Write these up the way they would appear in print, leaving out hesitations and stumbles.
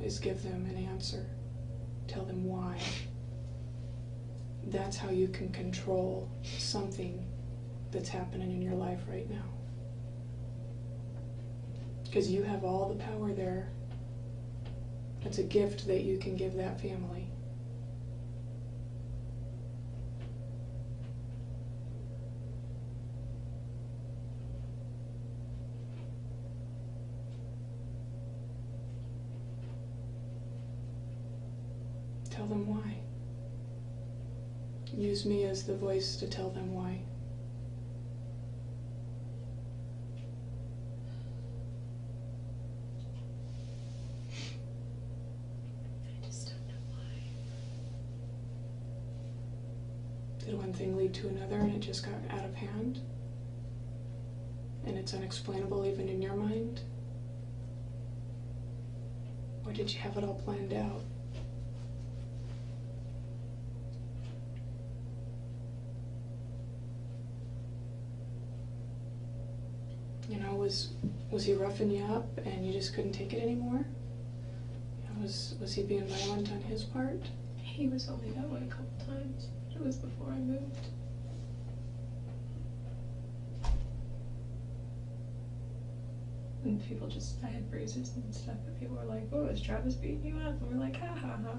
is give them an answer. Tell them why. That's how you can control something that's happening in your life right now. Because you have all the power there. It's a gift that you can give that family. Tell them why. Use me as the voice to tell them why. I just don't know why. Did one thing lead to another and it just got out of hand? And it's unexplainable even in your mind? Or did you have it all planned out? You know, was he roughing you up and you just couldn't take it anymore? You know, was he being violent on his part? He was only that way a couple times. It was before I moved. And people just, I had bruises and stuff, but people were like, oh, is Travis beating you up? And we're like, ha ha ha.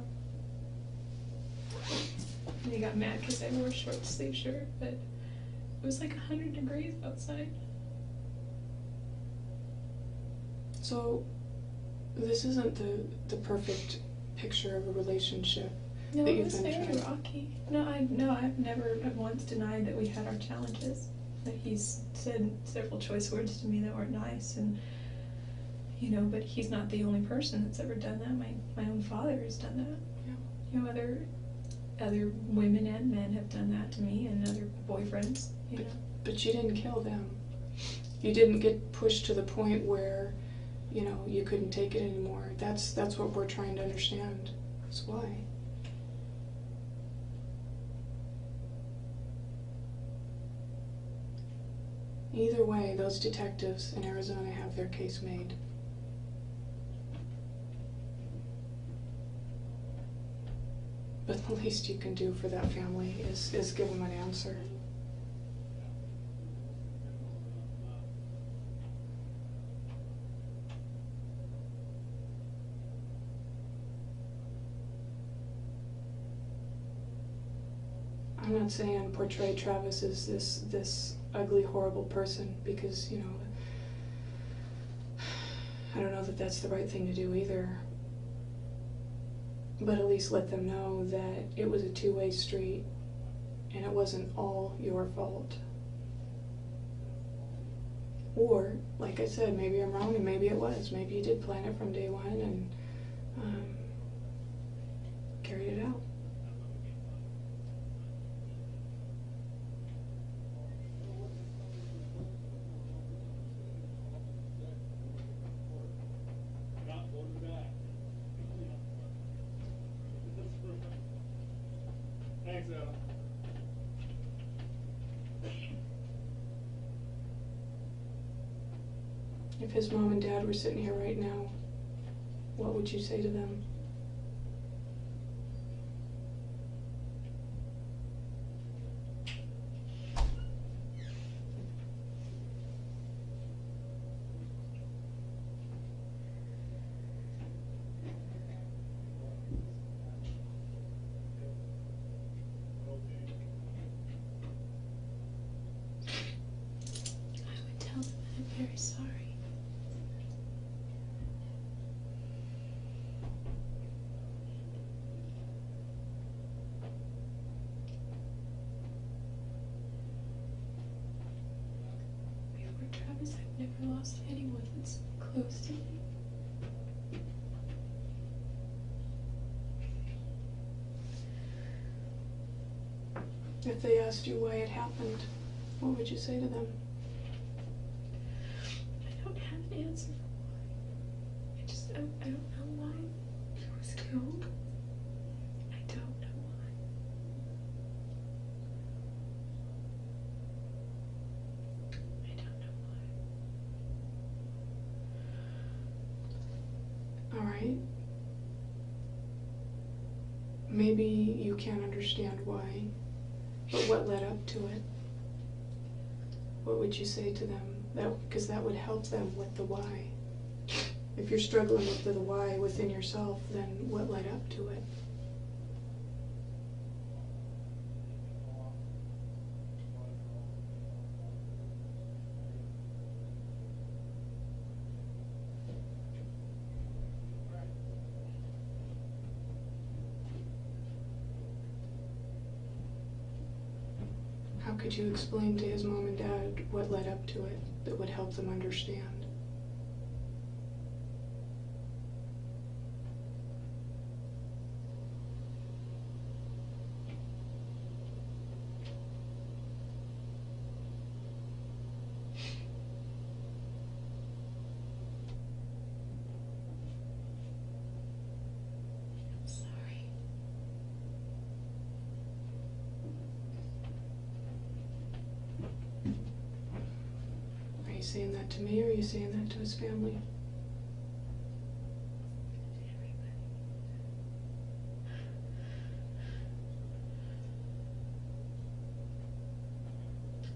And he got mad because I wore a short sleeve shirt, but it was like 100 degrees outside. So, this isn't the perfect picture of a relationship No, that it you've was been very trying. rocky. I've never once denied that we had our challenges. That he's said several choice words to me that weren't nice, and you know, but he's not the only person that's ever done that. My own father has done that. Yeah. You know, other women and men have done that to me, and other boyfriends. You know. But you didn't kill them. You didn't get pushed to the point where, you know, you couldn't take it anymore. That's what we're trying to understand. That's why. Either way, those detectives in Arizona have their case made. But the least you can do for that family is give them an answer. I'm not saying portray Travis as this ugly, horrible person, because, you know, I don't know that that's the right thing to do either. But at least let them know that it was a two-way street and it wasn't all your fault. Or, like I said, maybe I'm wrong and maybe it was. Maybe you did plan it from day one and carried it out. Thanks, Al. If his mom and dad were sitting here right now, what would you say to them? I would tell them I'm very sorry. Before Travis, I've never lost anyone that's close to me. If they asked you why it happened, what would you say to them? I don't have an answer for why. I don't know why he was killed. I don't know why. I don't know why. All right. maybe you can't understand why, but what led up to it? What would you say to them? Because that would help them with the why. If you're struggling with the why within yourself, then what led up to it? How could you explain to his mom and dad what led up to it that would help them understand? Are you saying that to me, or are you saying that to his family?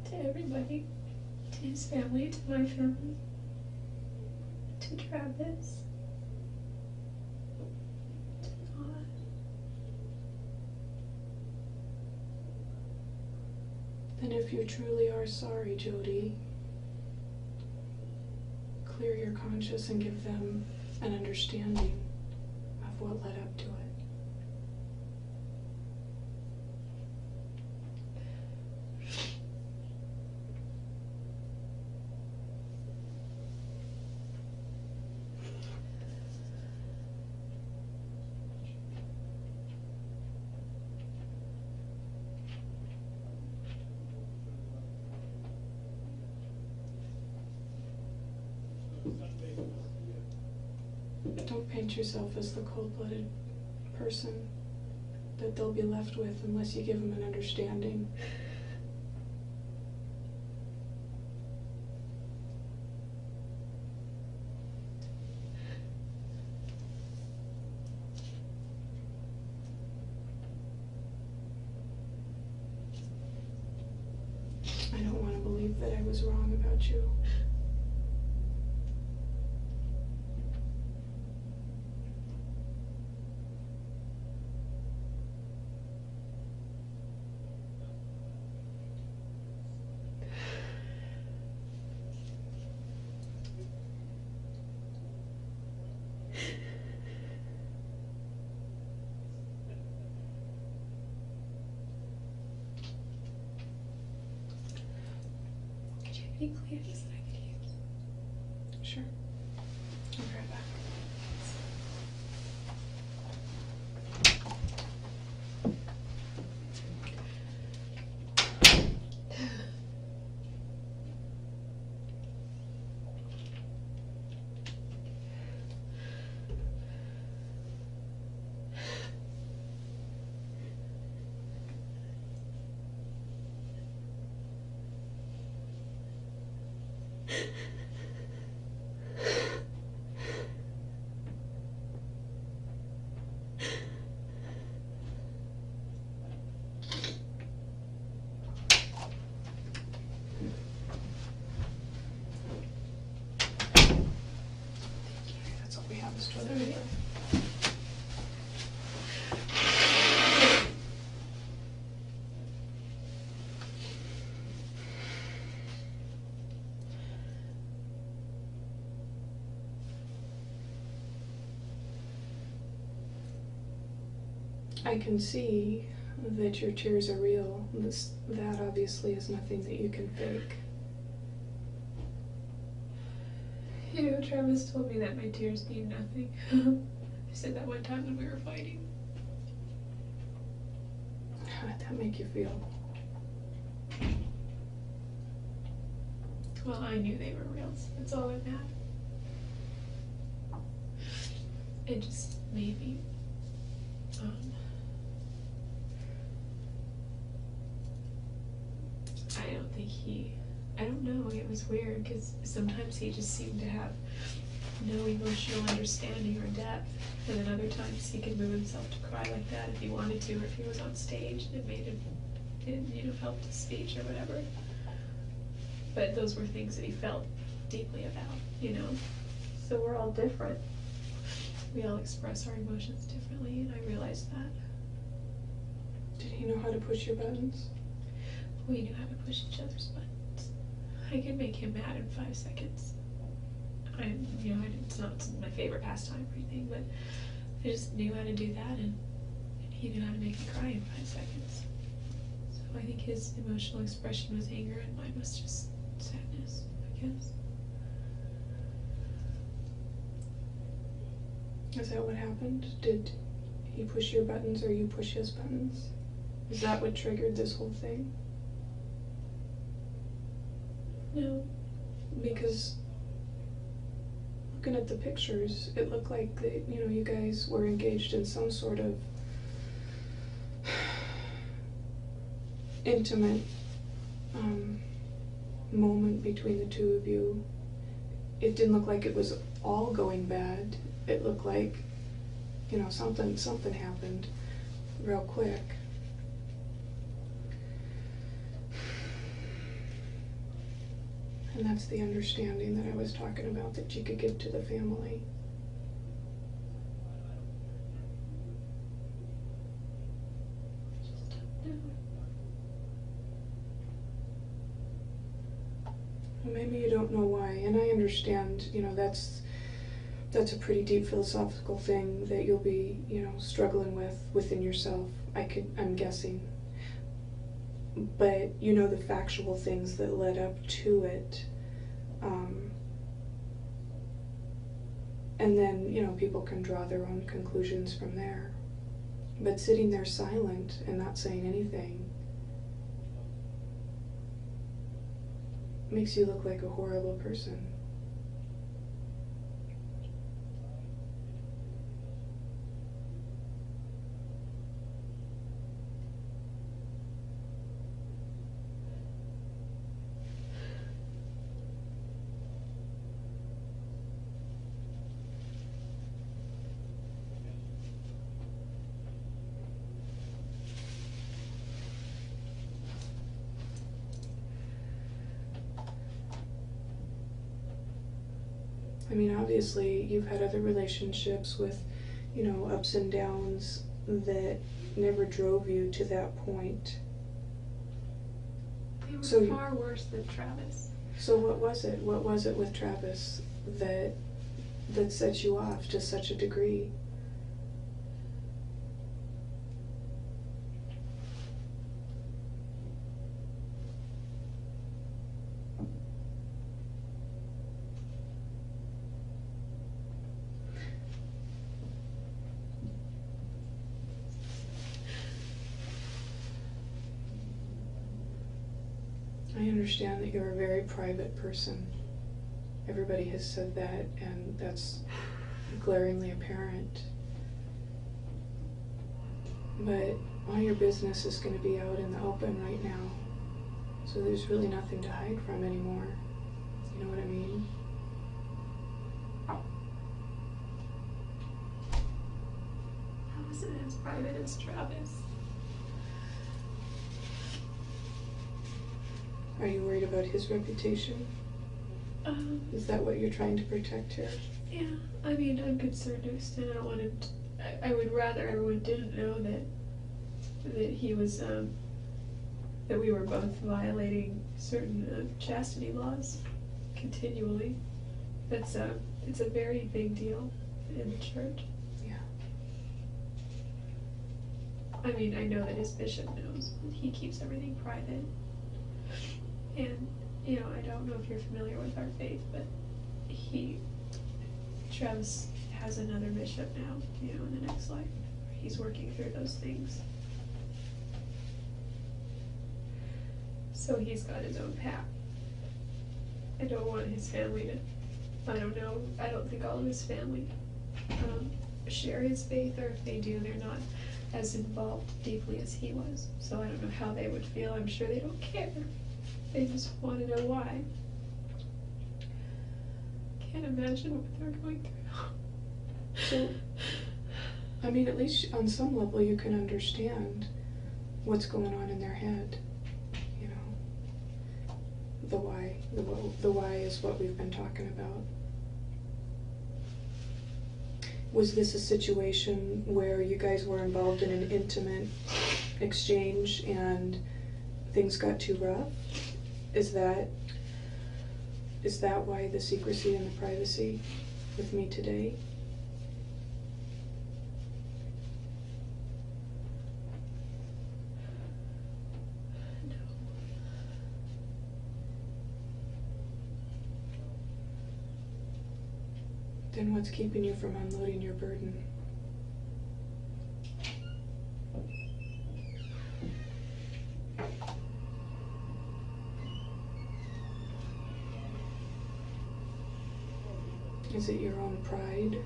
To everybody. To his family, to my family. To Travis. To God. Then if you truly are sorry, Jodi, clear your conscience and give them an understanding of what led up to it. Don't paint yourself as the cold-blooded person that they'll be left with unless you give them an understanding. I don't want to believe that I was wrong about you. Could you have any cleaners that I could use? Sure. I'll be right back. That's all we have is toilet paper. I can see that your tears are real. That obviously is nothing that you can fake. You know, Travis told me that my tears mean nothing. I said that one time when we were fighting. How did that make you feel? Well, I knew they were real, so that's all that mattered. It just made me, I don't know, it was weird because sometimes he just seemed to have no emotional understanding or depth. And then other times he could move himself to cry like that if he wanted to, or if he was on stage and it made him, it helped his speech or whatever. But those were things that he felt deeply about. So we're all different. We all express our emotions differently, and I realized that. Did he know how to push your buttons? We knew how to push each other's buttons. I could make him mad in 5 seconds. It's not my favorite pastime or anything, but I just knew how to do that, and he knew how to make me cry in 5 seconds. So I think his emotional expression was anger, and mine was just sadness, I guess. Is that what happened? Did he push your buttons or you push his buttons? Is that what triggered this whole thing? No. Because looking at the pictures, it looked like that, you guys were engaged in some sort of intimate moment between the two of you. It didn't look like it was all going bad. It looked like, something happened real quick. And that's the understanding that I was talking about, that you could give to the family. Well, maybe you don't know why, and I understand, that's a pretty deep philosophical thing that you'll be, struggling with within yourself, I'm guessing. But the factual things that led up to it. And then, people can draw their own conclusions from there. But sitting there silent and not saying anything makes you look like a horrible person. I mean, obviously, you've had other relationships with, ups and downs that never drove you to that point. They were far worse than Travis. So what was it? What was it with Travis that set you off to such a degree? I understand that you're a very private person. Everybody has said that, and that's glaringly apparent. But all your business is going to be out in the open right now, so there's really nothing to hide from anymore. You know what I mean? How is it as private as Travis? Are you worried about his reputation? Is that what you're trying to protect here? Yeah, I mean, I'm concerned to an extent. I don't want him to, I would rather everyone didn't know that he was, that we were both violating certain chastity laws continually. It's a very big deal in the church. Yeah. I mean, I know that his bishop knows. He keeps everything private. And, I don't know if you're familiar with our faith, but Travis has another bishop now, in the next life. He's working through those things. So he's got his own path. I don't want his family to, I don't know, I don't think all of his family share his faith, or if they do, they're not as involved deeply as he was. So I don't know how they would feel. I'm sure they don't care. They just want to know why. can't imagine what they're going through. So, I mean, at least on some level you can understand what's going on in their head, you know. The why. The why is what we've been talking about. Was this a situation where you guys were involved in an intimate exchange and things got too rough? Is that why the secrecy and the privacy with me today? No. Then what's keeping you from unloading your burden? Is it your own pride?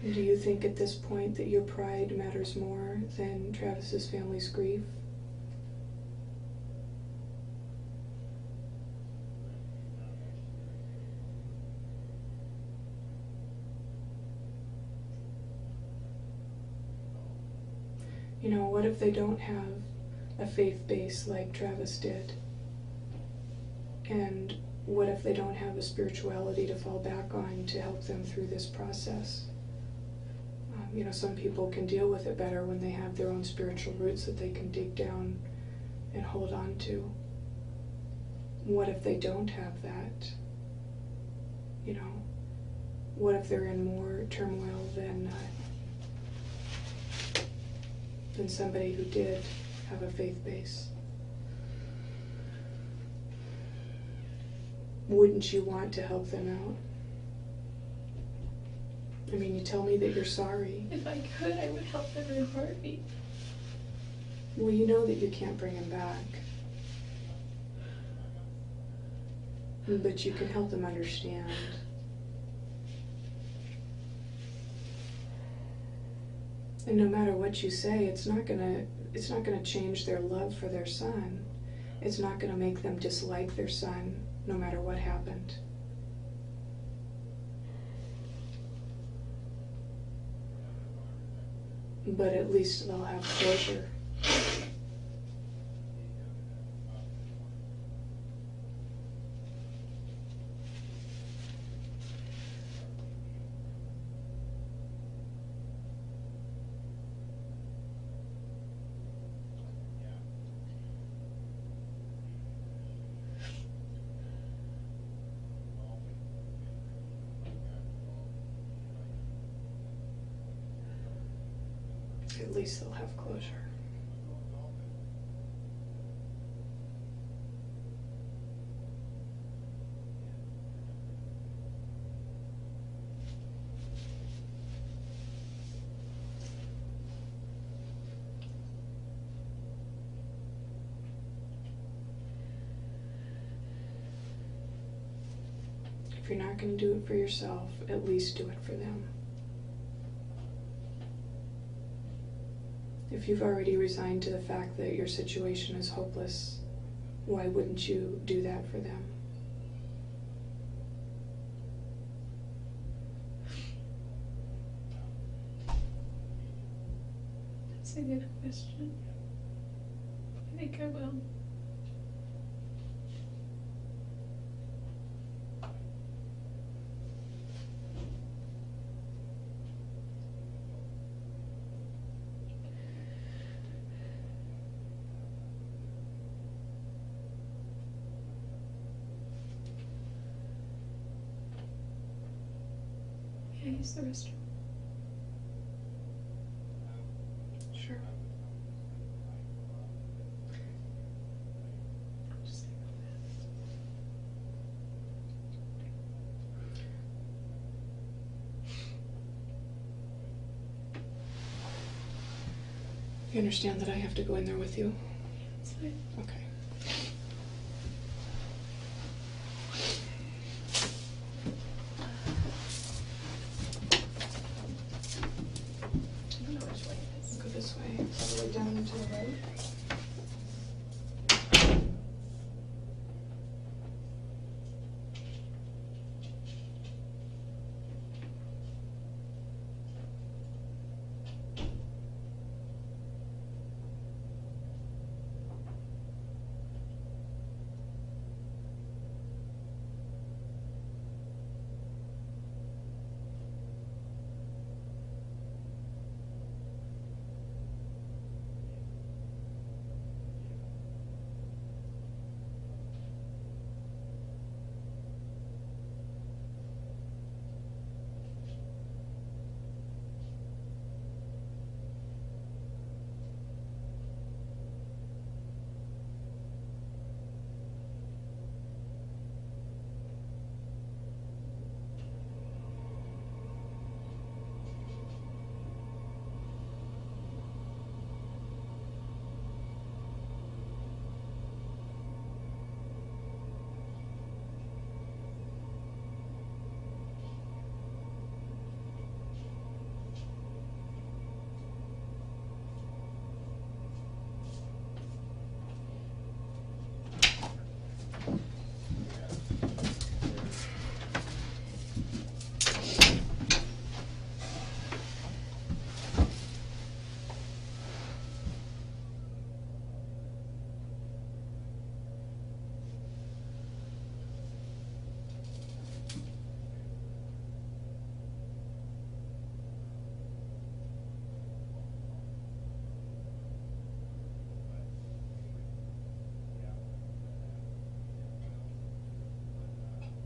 And do you think at this point that your pride matters more than Travis's family's grief? You know, what if they don't have a faith base like Travis did? And what if they don't have a spirituality to fall back on to help them through this process? You know, some people can deal with it better when they have their own spiritual roots that they can dig down and hold on to. What if they don't have that? You know, what if they're in more turmoil than somebody who did have a faith base? Wouldn't you want to help them out? I mean, you tell me that you're sorry. If I could, I would help them in a heartbeat. Well, you know that you can't bring him back. But you can help them understand. And no matter what you say, it's not gonna change their love for their son. It's not gonna make them dislike their son, no matter what happened. But at least they'll have closure. At least they'll have closure. If you're not going to do it for yourself, at least do it for them. If you've already resigned to the fact that your situation is hopeless, why wouldn't you do that for them? That's a good question. I think I will. Can I use the restroom? Sure. I'll just take a fast. You understand that I have to go in there with you? It's fine. Okay. I don't know which way it is. Go this way, all the way down and to the right.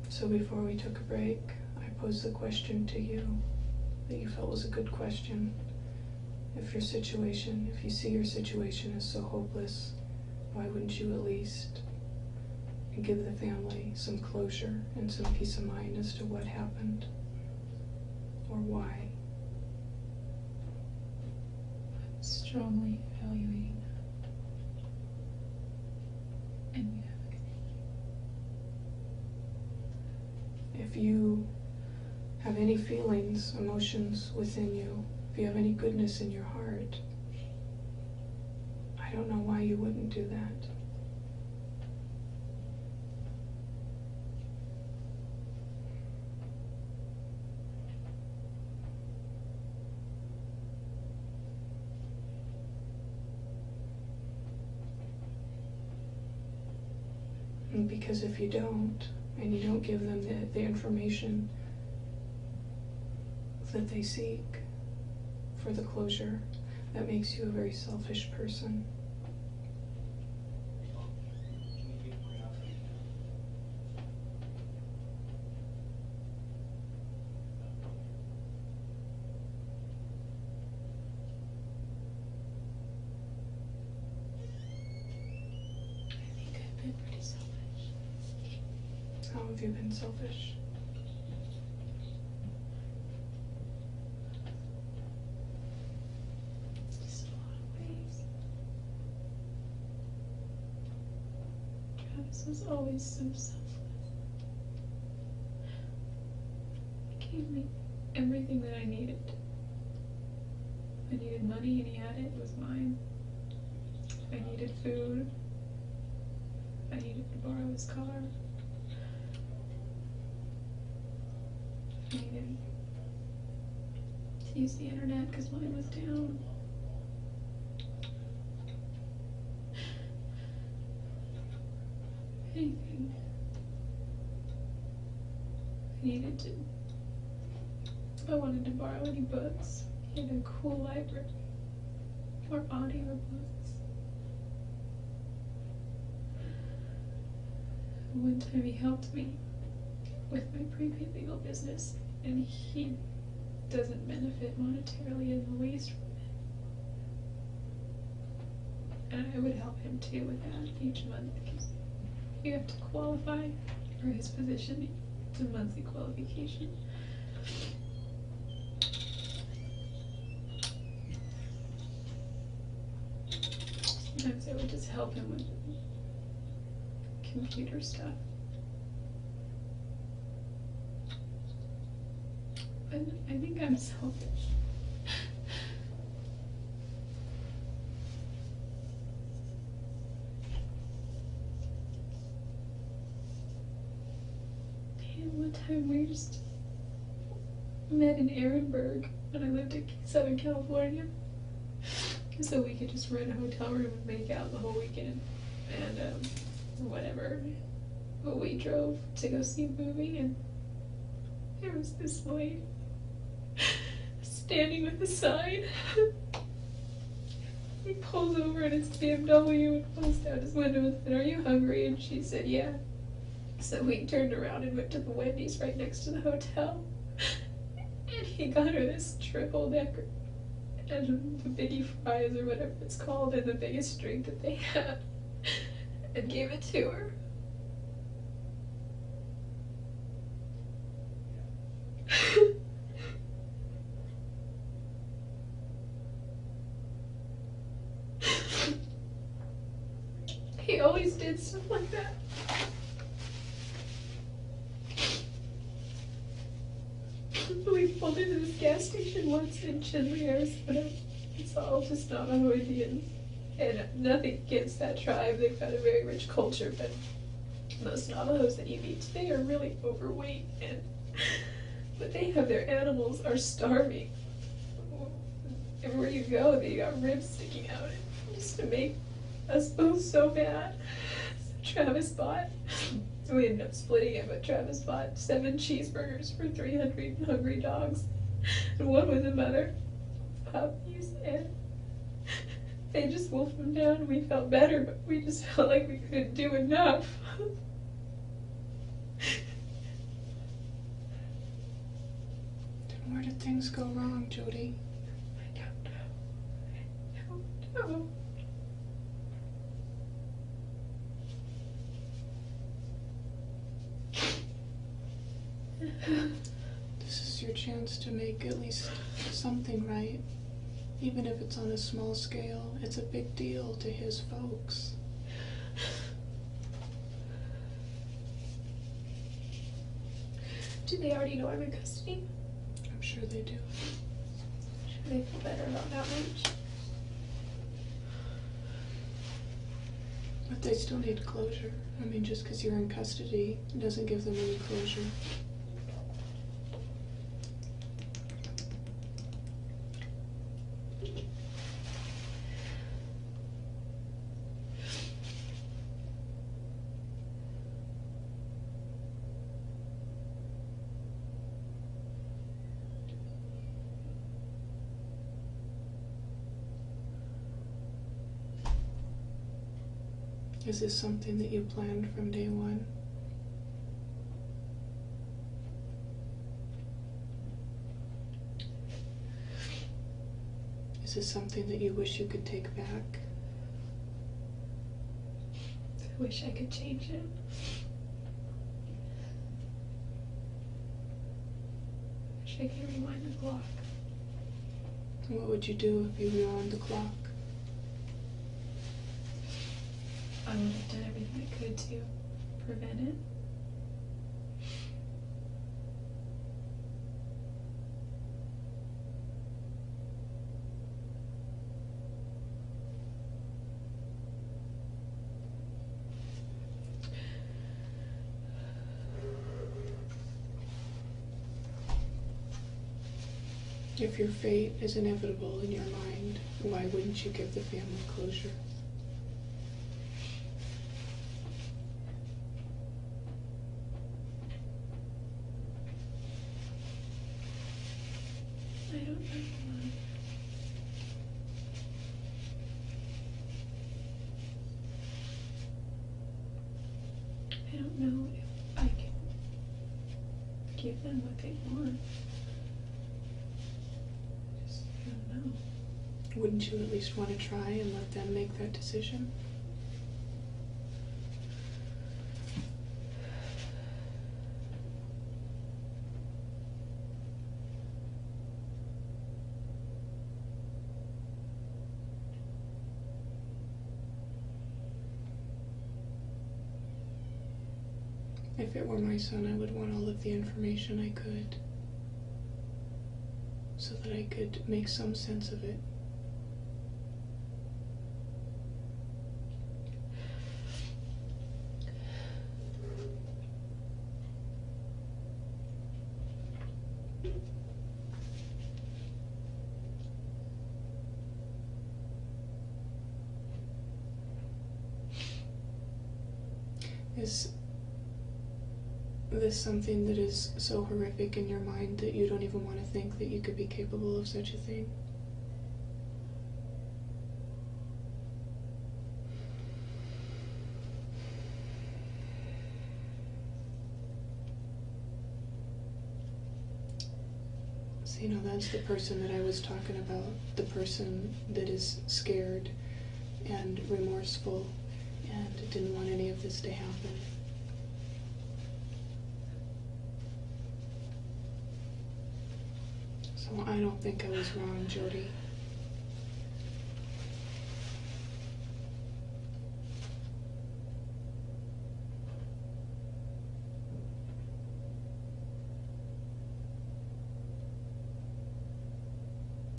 So before we took a break, I posed the question to you that you felt was a good question. If you see your situation as so hopeless, why wouldn't you at least give the family some closure and some peace of mind as to what happened or why? I'm strongly evaluating that. And we have a connection. If you have any feelings, emotions within you, if you have any goodness in your heart, I don't know why you wouldn't do that. And because if you don't, and you don't give them the information that they seek for the closure, that makes you a very selfish person. I think I've been pretty selfish. How have you been selfish? Just a lot of ways. Travis was always so selfless. He gave me everything that I needed. I needed money and he had it, it was mine. I needed food. I needed to borrow his car. I needed to use the internet because mine was down. Anything. I needed to. If I wanted to borrow any books, he had a cool library. Or audiobooks. One time he helped me with my prepaid legal business, and he doesn't benefit monetarily in the least from it. And I would help him too with that each month because you have to qualify for his position. It's a monthly qualification. sometimes I would just help him with computer stuff. But I think I'm selfish. And one time we just met in Ehrenberg when I lived in Southern California. So we could just rent a hotel room and make out the whole weekend. And whatever. But we drove to go see a movie, and there was this lady standing with a sign. He pulls over in his BMW and pulls down his window and said, "Are you hungry?" And she said, "Yeah." So we turned around and went to the Wendy's right next to the hotel. And he got her this triple decker and the biggie fries or whatever it's called and the biggest drink that they had, and gave it to her. He always did stuff like that. We pulled into this gas station once in Chinle, Arizona. It's all just Navajo Indians. And nothing against that tribe. They've got a very rich culture, but most Navajos that you meet today are really overweight. But they have their animals are starving. Everywhere you go, they got ribs sticking out. Just to make us both so mad. So Travis bought, we ended up splitting it, but Travis bought 7 cheeseburgers for 300 hungry dogs. And one was a mother of puppies, and they just wolfed them down, and we felt better, but we just felt like we couldn't do enough. Then where did things go wrong, Jodi? I don't know. This is your chance to make at least something right. Even if it's on a small scale, it's a big deal to his folks. Do they already know I'm in custody? I'm sure they do. Should they feel better about outreach? But they still need closure. I mean, just because you're in custody doesn't give them any closure. Is this something that you planned from day one? Is this something that you wish you could take back? I wish I could change it. I wish I could rewind the clock. What would you do if you rewound the clock? I would have done everything I could to prevent it. If your fate is inevitable in your mind, why wouldn't you give the family closure? I don't know why. I don't know if I can give them what they want. I just don't know. Wouldn't you at least want to try and let them make that decision? If it were my son, I would want all of the information I could so that I could make some sense of it. Is this something that is so horrific in your mind that you don't even want to think that you could be capable of such a thing? So, that's the person that I was talking about, the person that is scared and remorseful and didn't want any of this to happen. So I don't think I was wrong, Jodi.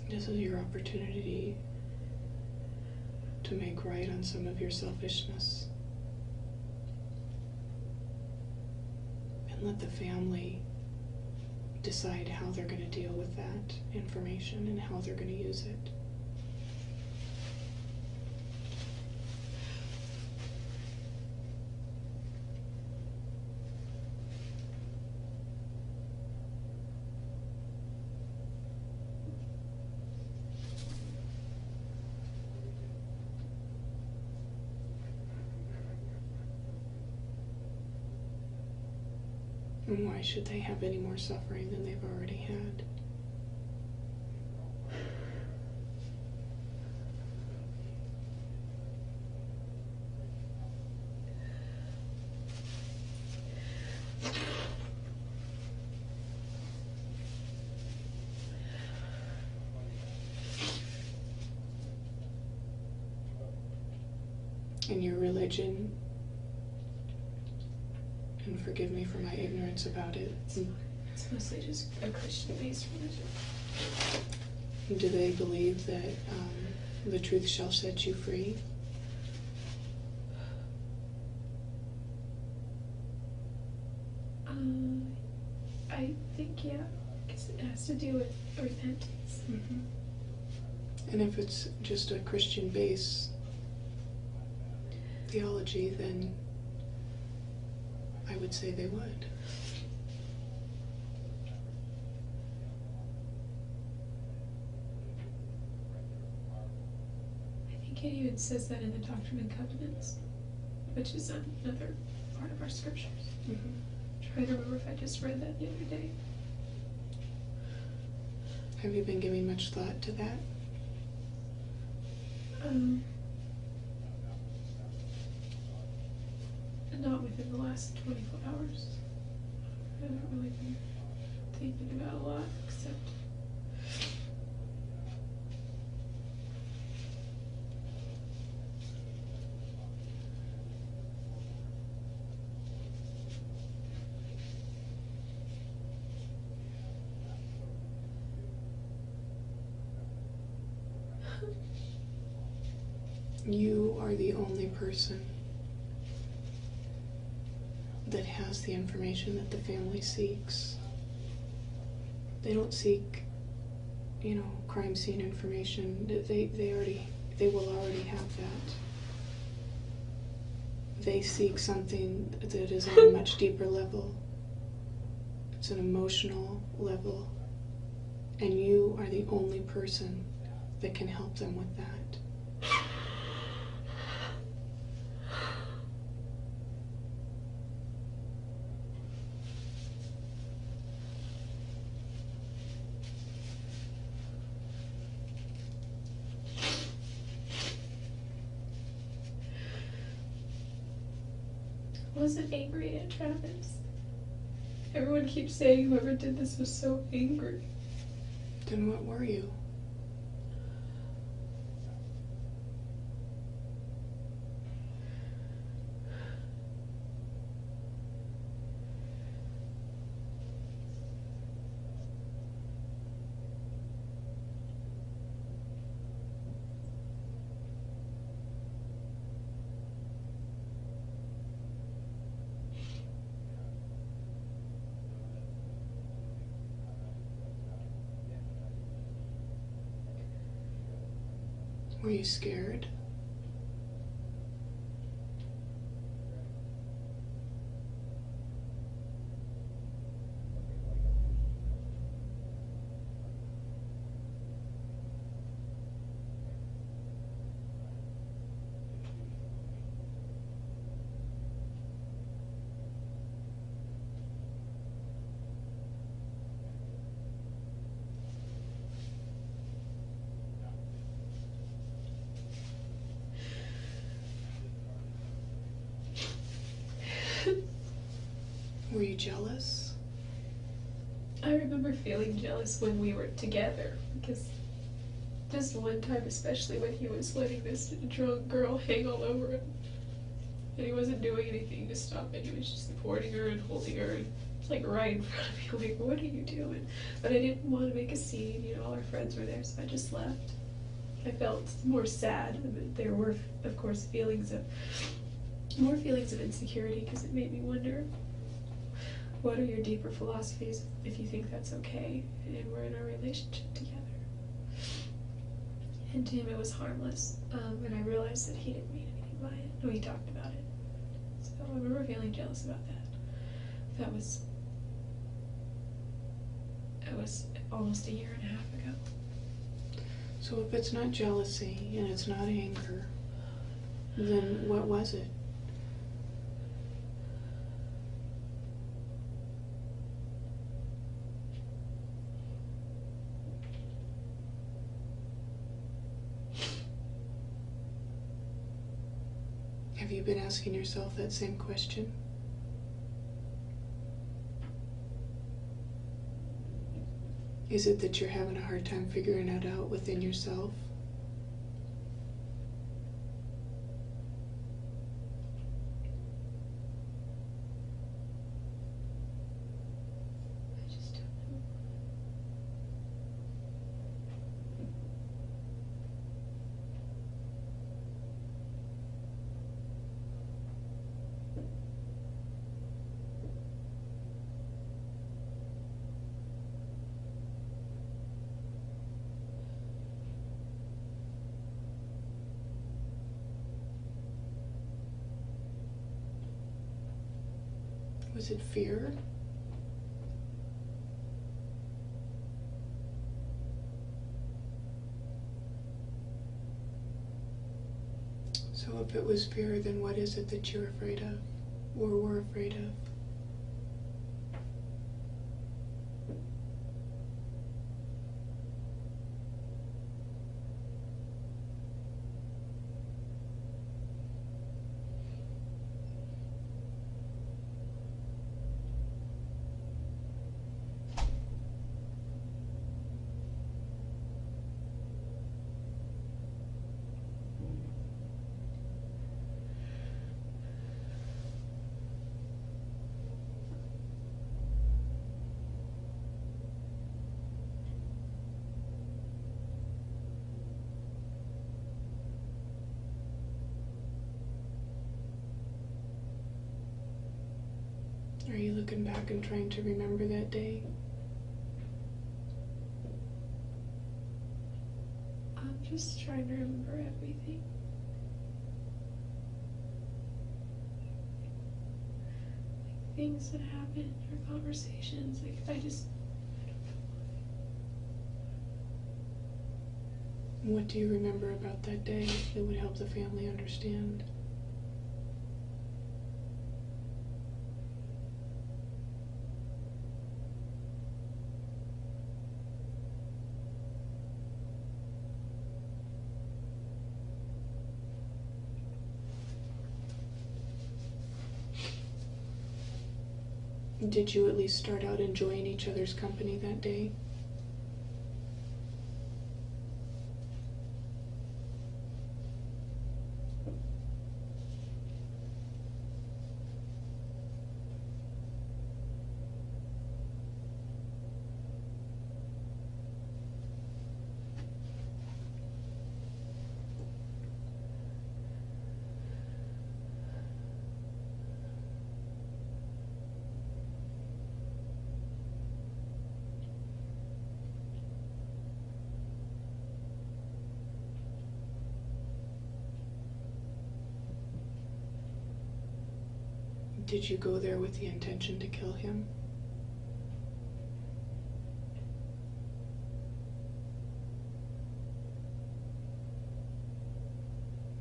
This is your opportunity to make right on some of your selfishness. And let the family decide how they're going to deal with that information and how they're going to use it. And why should they have any more suffering than they've already had? And your religion, and forgive me for my ignorance about it. It's mostly just a Christian-based religion. Do they believe that the truth shall set you free? I think, yeah, because it has to do with repentance. Mm-hmm. And if it's just a Christian-based theology, then I would say they would. I think it even says that in the Doctrine and Covenants, which is another part of our scriptures. Mm-hmm. Try to remember if I just read that the other day. Have you been giving much thought to that? Not within the last 24 hours. I haven't really been thinking about a lot, except You are the only person that has the information that the family seeks. They don't seek, crime scene information. They will already have that. They seek something that is on a much deeper level. It's an emotional level. And you are the only person that can help them with that. I wasn't angry at Travis. Everyone keeps saying whoever did this was so angry. Then what were you? Were you scared? Were you jealous? I remember feeling jealous when we were together, because just one time, especially when he was letting this drunk girl hang all over him, and he wasn't doing anything to stop it. He was just supporting her and holding her, and it's like right in front of me, like, what are you doing? But I didn't want to make a scene, you know, all our friends were there, so I just left. I felt more sad, but there were, of course, more feelings of insecurity, because it made me wonder, what are your deeper philosophies if you think that's okay and we're in a relationship together? And to him it was harmless, and I realized that he didn't mean anything by it. No, he talked about it. So I remember feeling jealous about that. That was almost a year and a half ago. So if it's not jealousy and it's not anger, then what was it? Have you been asking yourself that same question? Is it that you're having a hard time figuring it out within yourself? I just don't know. Was it fear? So if it was fear, then what is it that you're afraid of, or were afraid of? Are you looking back and trying to remember that day? I'm just trying to remember everything. Like things that happened or conversations. Like I don't know. What do you remember about that day that would help the family understand? Did you at least start out enjoying each other's company that day? Did you go there with the intention to kill him?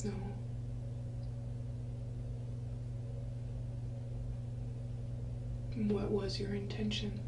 No. What was your intention?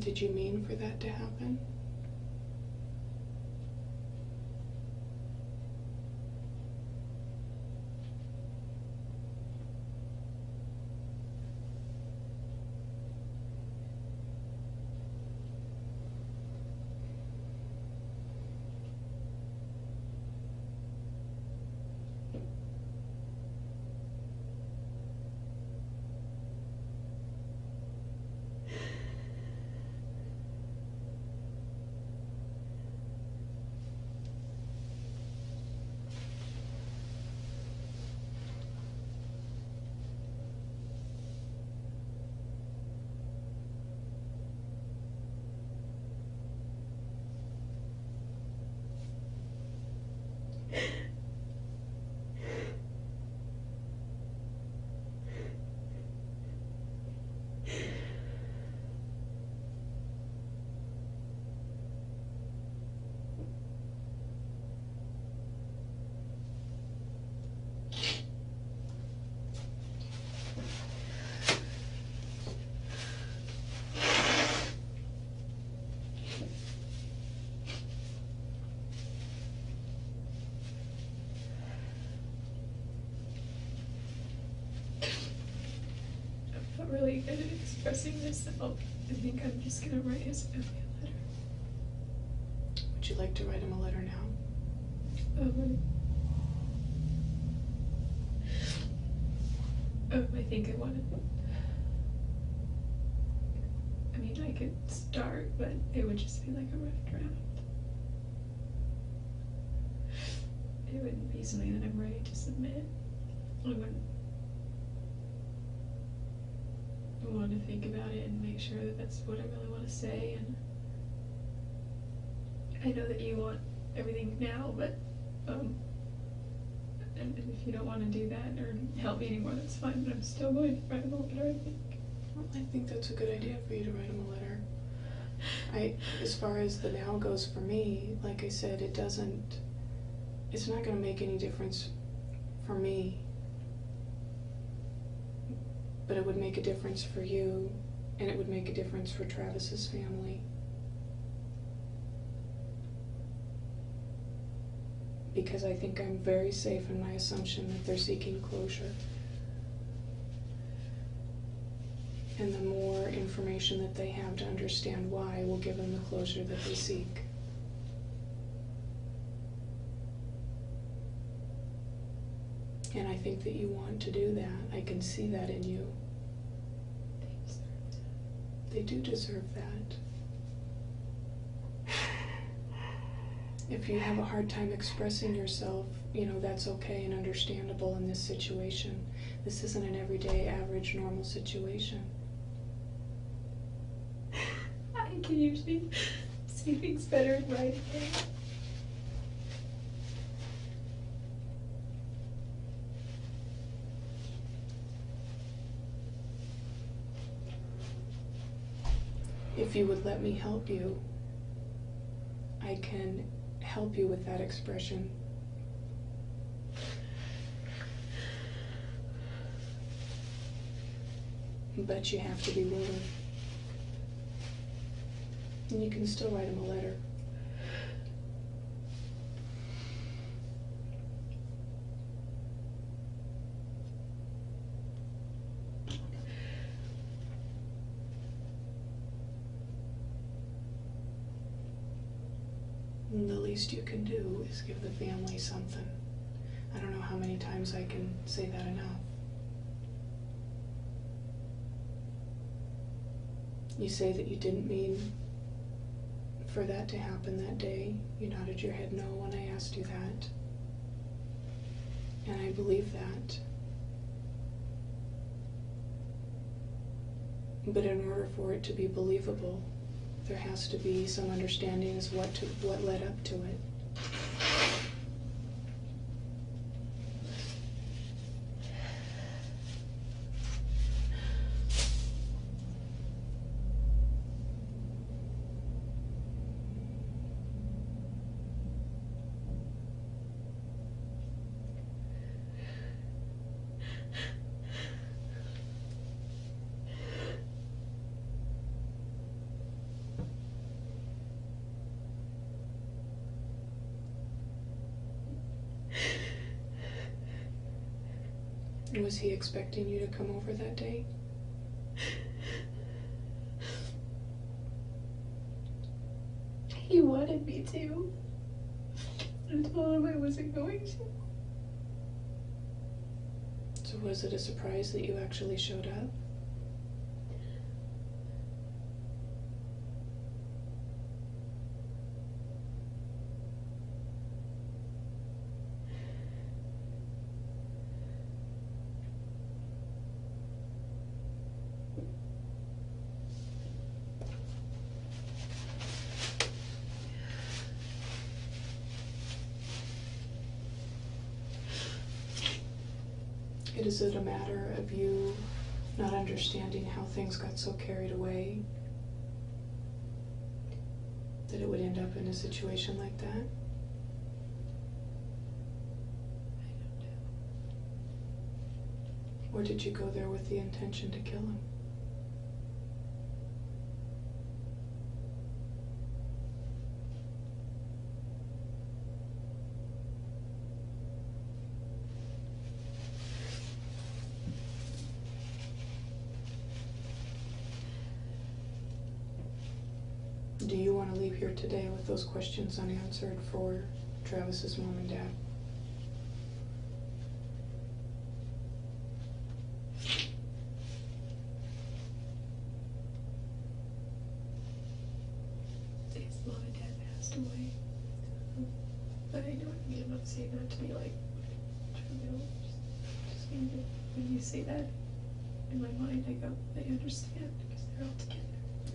Did you mean for that to happen? I'm not really good at expressing myself. I think I'm just gonna write his family a letter. Would you like to write him a letter now? I think I want to. I mean, I could start, but it would just be like a rough draft. It wouldn't be something that I'm ready to submit. I wouldn't want to think about it and make sure that that's what I really want to say. And I know that you want everything now, but and if you don't want to do that or help me anymore, that's fine. But I'm still going to write him a letter, I think. Well, I think that's a good idea for you to write him a letter. As far as the now goes for me, like I said, it's not going to make any difference for me. But it would make a difference for you, and it would make a difference for Travis's family. Because I think I'm very safe in my assumption that they're seeking closure. And the more information that they have to understand why will give them the closure that they seek. And I think that you want to do that. I can see that in you. They deserve that. They do deserve that. If you have a hard time expressing yourself, that's okay and understandable in this situation. This isn't an everyday, average, normal situation. I can usually see things better in writing. If you would let me help you, I can help you with that expression. But you have to be willing. And you can still write him a letter. And the least you can do is give the family something. I don't know how many times I can say that enough. You say that you didn't mean for that to happen that day. You nodded your head no when I asked you that. And I believe that. But in order for it to be believable, there has to be some understanding as what led up to it. Was he expecting you to come over that day? He wanted me to. I told him I wasn't going to. So was it a surprise that you actually showed up? Is it a matter of you not understanding how things got so carried away that it would end up in a situation like that? I don't know. Or did you go there with the intention to kill him? Do you want to leave here today with those questions unanswered for Travis's mom and dad? His mom and dad passed away. But I know you're not saying that to me like trivial. Just mean that when you say that, in my mind I go, I understand because they're all together.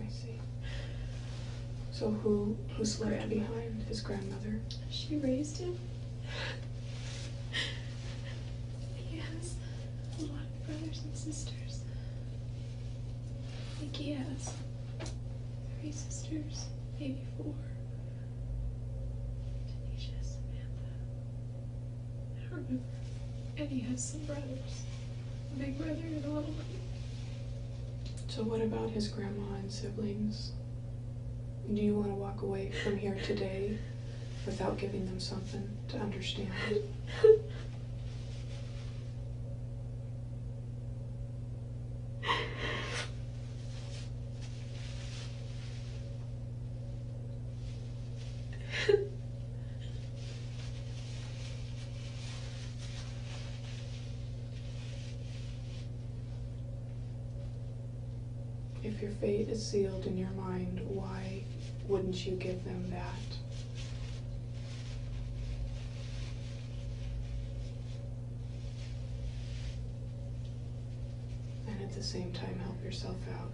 I see. So who slept behind? His grandmother? She raised him. He has a lot of brothers and sisters. I think he has 3 sisters, maybe 4. Tanisha, Samantha. I don't remember. And he has some brothers. A big brother and a little brother. So what about his grandma and siblings? Do you want to walk away from here today without giving them something to understand? If your fate is sealed in your mind, why wouldn't you give them that? And at the same time, help yourself out.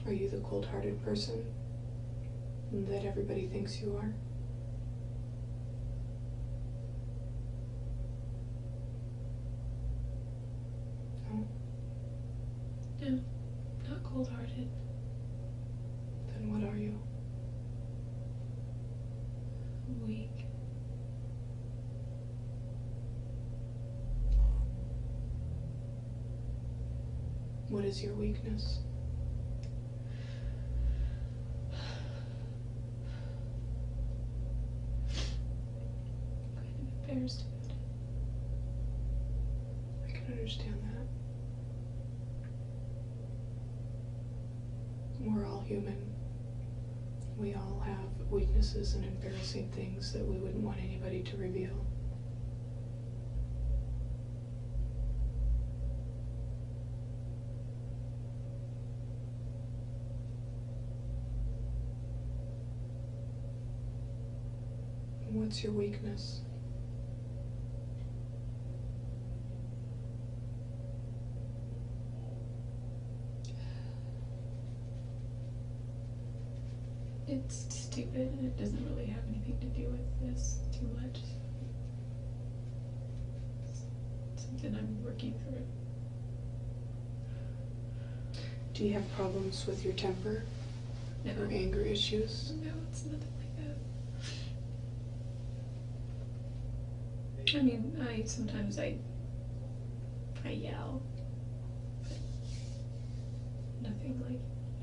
Are you the cold-hearted person that everybody thinks you are? No? No, not cold-hearted. Then what are you? What is your weakness? I'm kind of embarrassed about it. I can understand that. We're all human. We all have weaknesses and embarrassing things that we wouldn't want anybody to reveal. What's your weakness? It's stupid and it doesn't really have anything to do with this too much. It's something I'm working through. Do you have problems with your temper No. or anger issues? No, it's nothing like that. I mean, sometimes I yell, but nothing like,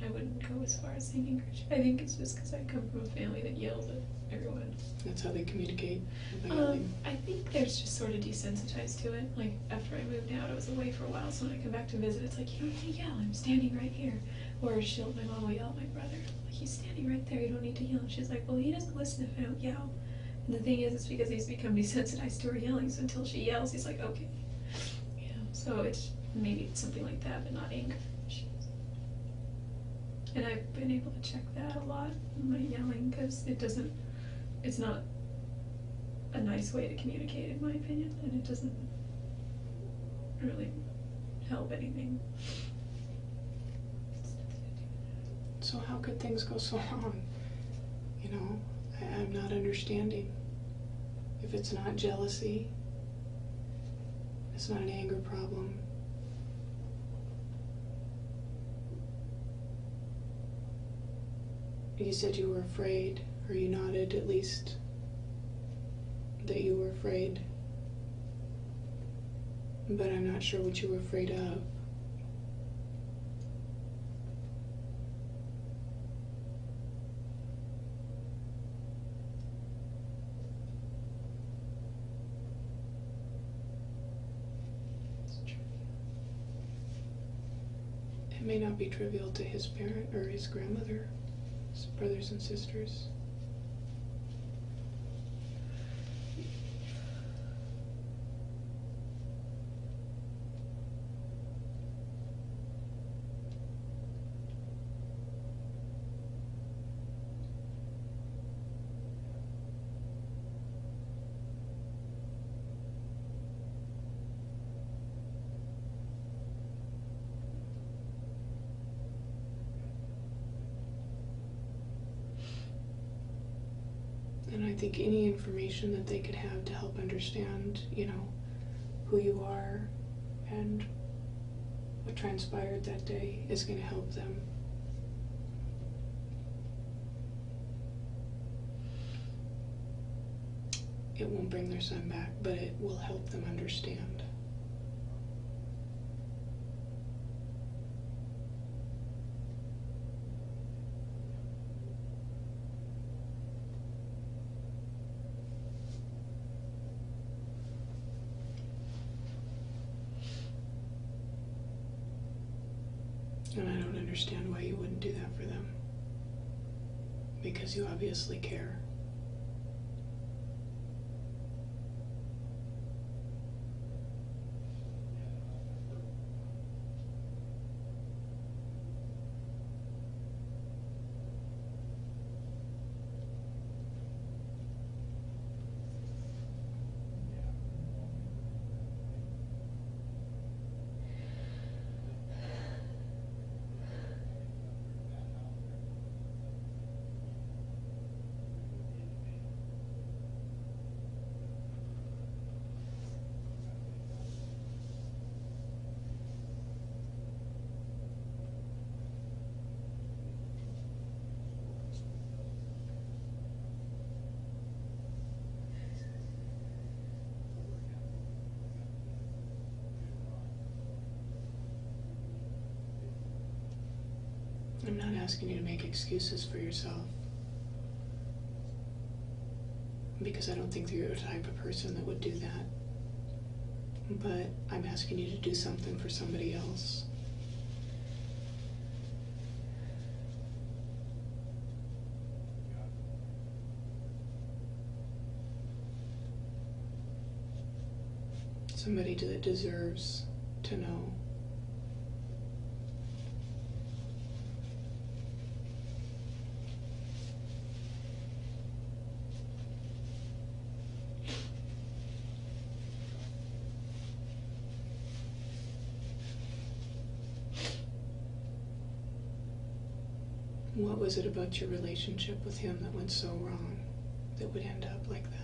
I wouldn't go as far as saying encourage. I think it's just because I come from a family that yells at everyone. That's how they communicate, by yelling. I think they're just sort of desensitized to it. Like, after I moved out, I was away for a while, so when I come back to visit, it's like, you don't need to yell, I'm standing right here. Or my mom will yell at my brother, like, he's standing right there, you don't need to yell. And she's like, well, he doesn't listen if I don't yell. And the thing is, it's because he's become desensitized to her yelling, so until she yells, he's like, okay. Yeah, so maybe it's something like that, but not anger. And I've been able to check that a lot in my yelling, because it's not a nice way to communicate, in my opinion, and it doesn't really help anything. So how could things go so wrong? You know, I'm not understanding. If it's not jealousy, it's not an anger problem. You said you were afraid, or you nodded at least that you were afraid. But I'm not sure what you were afraid of. It may not be trivial to his parent or his grandmother, his brothers and sisters. And I think any information that they could have to help understand, you know, who you are and what transpired that day is going to help them. It won't bring their son back, but it will help them understand. And I don't understand why you wouldn't do that for them. Because you obviously care. asking you to make excuses for yourself. Because I don't think that you're the type of person that would do that. But I'm asking you to do something for somebody else. Somebody that deserves to know. What was it about your relationship with him that went so wrong, that would end up like that?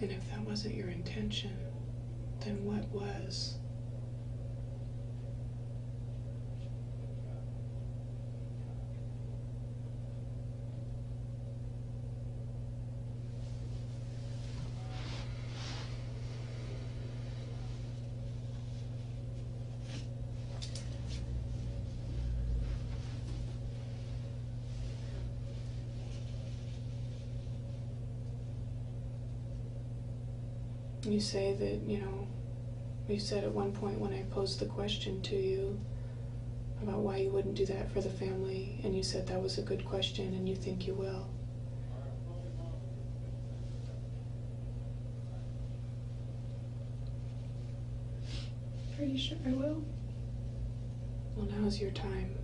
And if that wasn't your intention, then what was? You say that, you said at one point when I posed the question to you about why you wouldn't do that for the family, and you said that was a good question and you think you will. Are you sure I will? Well, now's your time.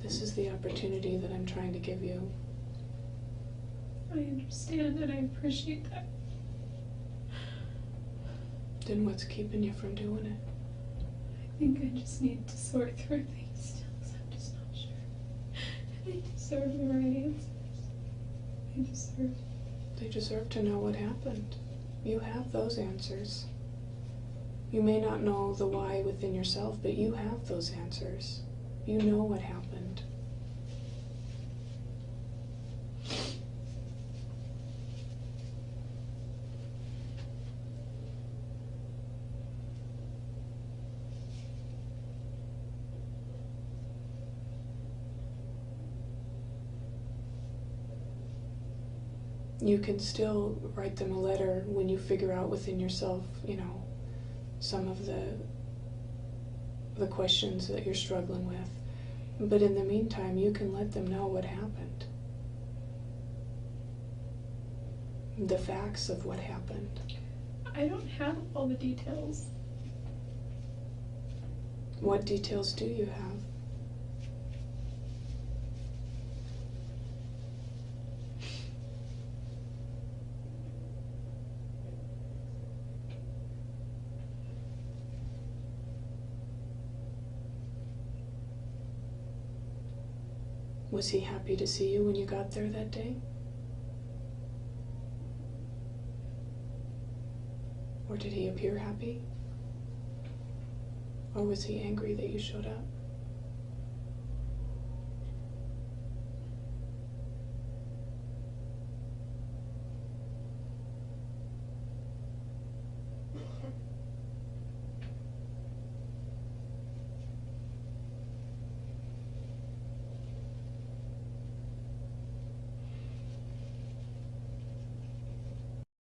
This is the opportunity that I'm trying to give you. I understand and I appreciate that. Then what's keeping you from doing it? I think I just need to sort through things still, because I'm just not sure. They deserve the right answers. They deserve to know what happened. You have those answers. You may not know the why within yourself, but you have those answers. You know what happened. You can still write them a letter when you figure out within yourself, some of the questions that you're struggling with. But in the meantime, you can let them know what happened. The facts of what happened. I don't have all the details. What details do you have? Was he happy to see you when you got there that day? Or did he appear happy? Or was he angry that you showed up?